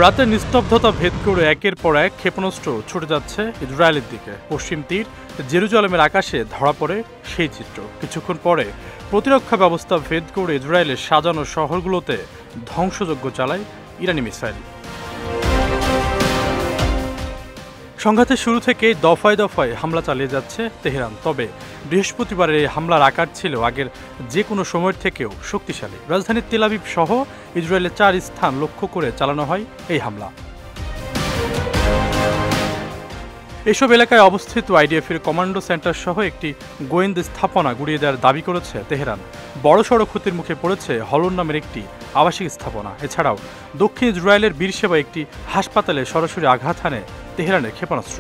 রাতের নিস্তব্ধতা ভেদ করে একের পর এক ক্ষেপণাস্ত্র ছুটে যাচ্ছে ইসরায়েলের দিকে। পশ্চিম তীর জেরুজালেমের আকাশে ধরা পড়ে সেই চিত্র। কিছুক্ষণ পরে প্রতিরক্ষা ব্যবস্থা ভেদ করে ইসরায়েলের সাজানো শহরগুলোতে ধ্বংসযজ্ঞ চালায় ইরানি মিসাইল। সংঘাতের শুরু থেকেই দফায় দফায় হামলা চালিয়ে যাচ্ছে তেহরান। তবে বৃহস্পতিবারের এই হামলার আকার ছিল আগের যে কোনো সময়ের থেকেও শক্তিশালী। রাজধানী তেল আবিব সহ ইসরায়েলের 4 স্থান লক্ষ্য করে চালানো হয় এই হামলা। এসব এলাকায় অবস্থিত আইডিএফের কমান্ডো সেন্টার সহ একটি গোয়েন্দা স্থাপনা গুড়িয়ে দেওয়ার দাবি করেছে তেহরান। বড়সড় ক্ষতির মুখে পড়েছে হলন নামের একটি আবাসিক স্থাপনা। এছাড়াও দক্ষিণ ইসরায়েলের বীরসেবা একটি হাসপাতালে সরাসরি আঘাত হানে তেহরানের ক্ষেপণাস্ত্র।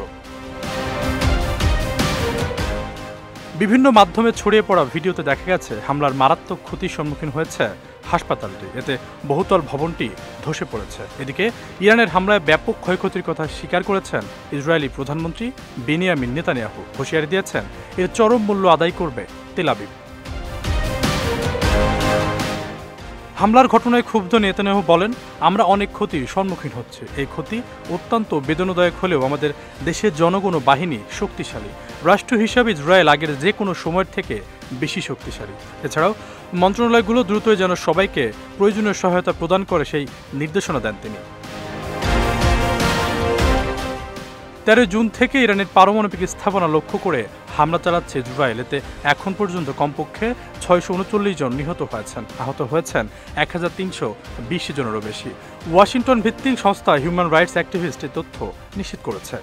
বিভিন্ন মাধ্যমে ছড়িয়ে পড়া ভিডিওতে দেখা গেছে হামলার মারাত্মক ক্ষতির সম্মুখীন হয়েছে হাসপাতালটি। এতে বহুতল ভবনটি ধসে পড়েছে। এদিকে ইরানের হামলায় ব্যাপক ক্ষয়ক্ষতির কথা স্বীকার করেছেন ইসরায়েলি প্রধানমন্ত্রী বেনিয়ামিন নেতানিয়াহু। হুঁশিয়ারি দিয়েছেন এর চরম মূল্য আদায় করবে তেল আবিব। হামলার ঘটনায় ক্ষুব্ধ নেতানিয়াহু বলেন, আমরা অনেক ক্ষতির সম্মুখীন হচ্ছে। এই ক্ষতি অত্যন্ত বেদনাদায়ক হলেও আমাদের দেশের জনগণ ও বাহিনী শক্তিশালী। রাষ্ট্র হিসাবে ইসরায়েল আগের যে কোনো সময়ের থেকে বেশি শক্তিশালী। এছাড়াও মন্ত্রণালয়গুলো দ্রুতই যেন সবাইকে প্রয়োজনীয় সহায়তা প্রদান করে সেই নির্দেশনা দেন তিনি। 13 জুন থেকে ইরানের পারমাণবিক স্থাপনা লক্ষ্য করে হামলা চালাচ্ছে ইসরায়েল। এতে এখন পর্যন্ত কমপক্ষে 639 জন নিহত হয়েছেন। আহত হয়েছেন 1320 জনেরও বেশি। ওয়াশিংটন ভিত্তিক সংস্থা হিউম্যান রাইটস অ্যাক্টিভিস্ট এই তথ্য নিশ্চিত করেছে।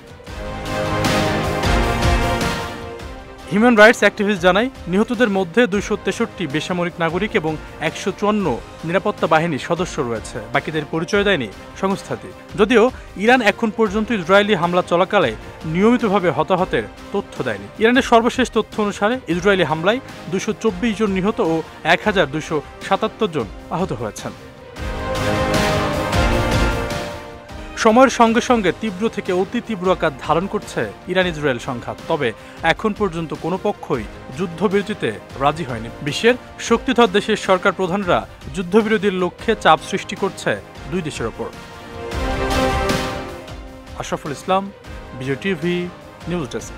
হিউম্যান রাইটস অ্যাক্টিভিস্ট জানায়, নিহতদের মধ্যে 263 বেসামরিক নাগরিক এবং 154 নিরাপত্তা বাহিনীর সদস্য রয়েছে। বাকিদের পরিচয় দেয়নি সংস্থাটি। যদিও ইরান এখন পর্যন্ত ইসরায়েলি হামলা চলাকালে নিয়মিতভাবে হতাহতের তথ্য দেয়নি। ইরানের সর্বশেষ তথ্য অনুসারে ইসরায়েলি হামলায় 224 জন নিহত ও 1277 জন আহত হয়েছেন। সময়ের সঙ্গে সঙ্গে তীব্র থেকে অতি তীব্র আকার ধারণ করছে ইরান ইসরায়েল সংঘাত। তবে এখন পর্যন্ত কোনো পক্ষই যুদ্ধবিরতিতে রাজি হয়নি। বিশ্বের শক্তিধর দেশের সরকার প্রধানরা যুদ্ধবিরতির লক্ষ্যে চাপ সৃষ্টি করছে দুই দেশের ওপর। আশরাফুল ইসলাম, বিজয় টিভি, নিউজ ডেস্ক।